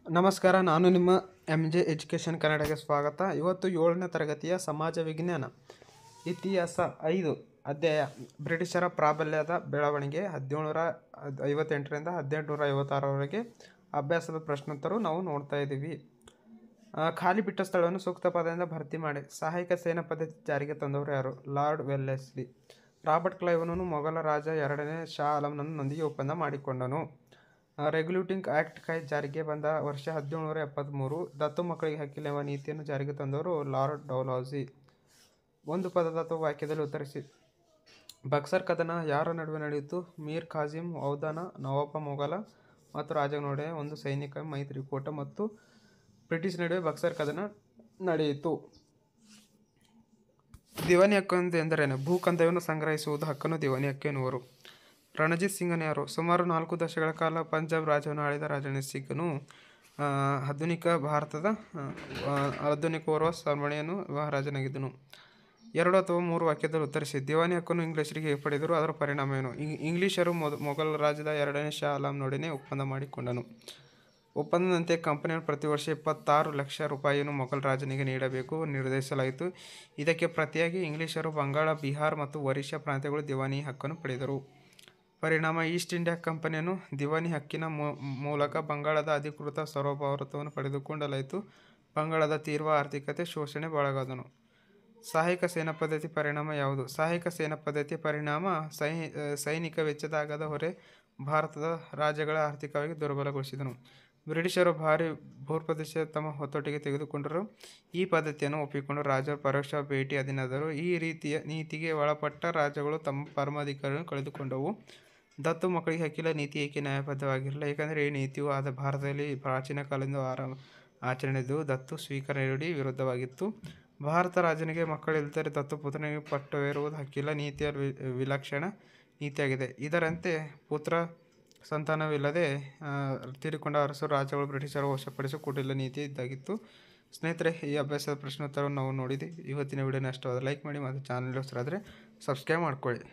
ನಮಸ್ಕಾರ, ನಾನು ನಿಮ್ಮ MJ ಎಜುಕೇಷನ್ ಕನ್ನಡಕ್ಕೆ ಸ್ವಾಗತ. ಇವತ್ತು 7ನೇ ತರಗತಿಯ ಸಮಾಜ ವಿಜ್ಞಾನ ಇತಿಹಾಸ 5 ಅಧ್ಯಾಯ ಬ್ರಿಟಿಷರ ಪ್ರಾಬಲ್ಯದ ಬೆಳವಣಿಗೆ 1758ರಿಂದ 1856ರವರೆಗೆ ಅಭ್ಯಾಸದ ಪ್ರಶ್ನೋತ್ತರ ನಾವು ನೋಡ್ತಾ ಇದ್ದೀವಿ. ಖಾಲಿ ಬಿಟ್ಟ ಸ್ಥಳವನ್ನು ಸೂಕ್ತ ಪದದಿಂದ ಭರ್ತಿ ಮಾಡಿ. ಸಹಾಯಕ ಸೇನಾ ಪದ್ಧತಿ ಜಾರಿಗೆ ತಂದವರು ಯಾರು? Lord Wellesley. ರಾಬರ್ಟ್ ಕ್ಲೈವನು ಮೊಘಲ ರಾಜ 2ನೇ ಶಾ ಆಲಂನೊಂದಿಗೆ ಒಪ್ಪಂದ ಮಾಡಿಕೊಂಡನು. ರೆಗ್ಯುಲೇಟಿಂಗ್ ಆಕ್ಟ್ ಜಾರಿಗೆ ಬಂದ ವರ್ಷ 1773. ದತ್ತು ಮಕ್ಕಳಿಗೆ ಹಕ್ಕಿಲ್ಲ ಎಂಬ ನೀತಿಯನ್ನು ಜಾರಿಗೆ ತಂದವರು ಲಾರ್ಡ್ ಡಲ್ಹೌಸಿ. ಒಂದು ಪದದ ಅಥವಾ ವಾಕ್ಯದಲ್ಲಿ ಉತ್ತರಿಸಿ. ಬಕ್ಸರ್ ಕದನ ಯಾರ ನಡುವೆ ನಡೆಯಿತು? ಮೀರ್ ಖಾಸಿಂ ಔಧನ, ನವಾಬ ಮೊಘಲ ಮತ್ತು ರಾಜರ ನಡುವೆ ಒಂದು ಸೈನಿಕ ಮೈತ್ರಿಕೂಟ ಮತ್ತು ಬ್ರಿಟಿಷ್ ನಡುವೆ ಬಕ್ಸರ್ ಕದನ ನಡೆಯಿತು. ದಿವಾನಿ ಹಕ್ಕು ಎಂದರೇನು? ಭೂಕಂದಾಯವನ್ನು ಸಂಗ್ರಹಿಸುವುದು ಹಕ್ಕನ್ನು ದಿವಾನಿ ಹಕ್ಕು ಎನ್ನುವರು. ರಣಜಿತ್ ಸಿಂಗನು ಯಾರು? ಸುಮಾರು 4 ದಶಕಗಳ ಕಾಲ ಪಂಜಾಬ್ ರಾಜ್ಯವನ್ನು ಆಳಿದ ರಣಜಿತ್ ಸಿಂಗನು ಆಧುನಿಕ ಭಾರತದ ಓರ್ವ ಸಾಮಾನ್ಯನು ಮಹಾರಾಜನಾಗಿದ್ದನು. 2 ಅಥವಾ 3 ವಾಕ್ಯದಲ್ಲಿ ಉತ್ತರಿಸಿ. ದಿವಾನಿ ಹಕ್ಕನ್ನು ಇಂಗ್ಲಿಷರಿಗೆ ಪಡೆದರು, ಅದರ ಪರಿಣಾಮವೇನು? ಇಂಗ್ಲಿಷರು ಮೊಘಲ್ ರಾಜದ 2ನೇ ಶಾ ಆಲಂನೊಡನೆ ಒಪ್ಪಂದ ಮಾಡಿಕೊಂಡನು. ಒಪ್ಪಂದದಂತೆ ಕಂಪನಿಯನ್ನು ಪ್ರತಿ ವರ್ಷ 26 ಲಕ್ಷ ರೂಪಾಯಿಯನ್ನು ಮೊಘಲ್ ರಾಜನಿಗೆ ನೀಡಬೇಕು ನಿರ್ಧರಿಸಲಾಯಿತು. ಇದಕ್ಕೆ ಪ್ರತಿಯಾಗಿ ಇಂಗ್ಲಿಷರು ಬಂಗಾಳ, ಬಿಹಾರ್ ಮತ್ತು ಒರಿಸ್ಸಾ ಪ್ರಾಂತ್ಯಗಳು ದಿವಾನಿ ಹಕ್ಕನ್ನು ಪಡೆದರು. ಪರಿಣಾಮ ಈಸ್ಟ್ ಇಂಡಿಯಾ ಕಂಪನಿಯನ್ನು ದಿವಾನಿ ಹಕ್ಕಿನ ಮೂಲಕ ಬಂಗಾಳದ ಅಧಿಕೃತ ಸಾರ್ವಭೌಮತ್ವವನ್ನು ಪಡೆದುಕೊಳ್ಳಲಾಯಿತು. ಬಂಗಾಳದ ತೀವ್ರ ಆರ್ಥಿಕತೆ ಶೋಷಣೆ ಒಳಗಾದನು. ಸಹಾಯಕ ಸೇನಾ ಪದ್ಧತಿ ಪರಿಣಾಮ ಯಾವುದು? ಸಹಾಯಕ ಸೇನಾ ಪದ್ಧತಿಯ ಪರಿಣಾಮ ಸೈನಿಕ ವೆಚ್ಚದ ಅಗಾಧ ಹೊರೆ ಭಾರತದ ರಾಜ್ಯಗಳ ಆರ್ಥಿಕವಾಗಿ ದುರ್ಬಲಗೊಳಿಸಿದನು. ಬ್ರಿಟಿಷರು ಭಾರಿ ಭೂಪ್ರದೇಶ ತಮ್ಮ ಹೊತ್ತೊಟ್ಟಿಗೆ ತೆಗೆದುಕೊಂಡರು. ಈ ಪದ್ಧತಿಯನ್ನು ಒಪ್ಪಿಕೊಂಡು ರಾಜರು ಪರೋಕ್ಷ ಭೇಟಿ ಅಧೀನರಾದರು. ಈ ರೀತಿಯ ನೀತಿಗೆ ಒಳಪಟ್ಟ ರಾಜ್ಯಗಳು ತಮ್ಮ ಪರಮಾಧಿಕಾರವನ್ನು ಕಳೆದುಕೊಂಡವು. ದತ್ತು ಮಕ್ಕಳಿಗೆ ಹಕ್ಕಿಲ್ಲ ನೀತಿ ಏಕೆ ನ್ಯಾಯಬದ್ಧವಾಗಿರಲಿಲ್ಲ? ಏಕೆಂದರೆ ಈ ನೀತಿಯು ಭಾರತದಲ್ಲಿ ಪ್ರಾಚೀನ ಕಾಲದಿಂದ ಆಚರಣೆಯಿದ್ದು ದತ್ತು ಸ್ವೀಕಾರ ನೀಡಿ ವಿರುದ್ಧವಾಗಿತ್ತು. ಭಾರತ ರಾಜನಿಗೆ ಮಕ್ಕಳಿಲ್ಲದಿದ್ದರೆ ದತ್ತುಪುತ್ರನಿಗೆ ಪಟ್ಟವೇರುವುದು ಹಕ್ಕಿಲ್ಲ ನೀತಿಯ ವಿಲಕ್ಷಣ ನೀತಿಯಾಗಿದೆ. ಇದರಂತೆ ಪುತ್ರ ಸಂತಾನವಿಲ್ಲದೆ ತೀರಿಕೊಂಡ ಅರಸರು ರಾಜ್ಯಗಳು ಬ್ರಿಟಿಷರು ವಶಪಡಿಸುವ ಕುಟಿಲ ನೀತಿ ಇದ್ದಾಗಿತ್ತು. ಸ್ನೇಹಿತರೆ, ಈ ಅಭ್ಯಾಸದ ಪ್ರಶ್ನೋತ್ತರವನ್ನು ನಾವು ನೋಡಿದ್ವಿ. ಇವತ್ತಿನ ವಿಡಿಯೋನ ಇಷ್ಟವಾದರೆ ಲೈಕ್ ಮಾಡಿ ಮತ್ತು ಚಾನಲ್ಗೆ ಹೊಸರಾದರೆ ಸಬ್ಸ್ಕ್ರೈಬ್ ಮಾಡ್ಕೊಳ್ಳಿ.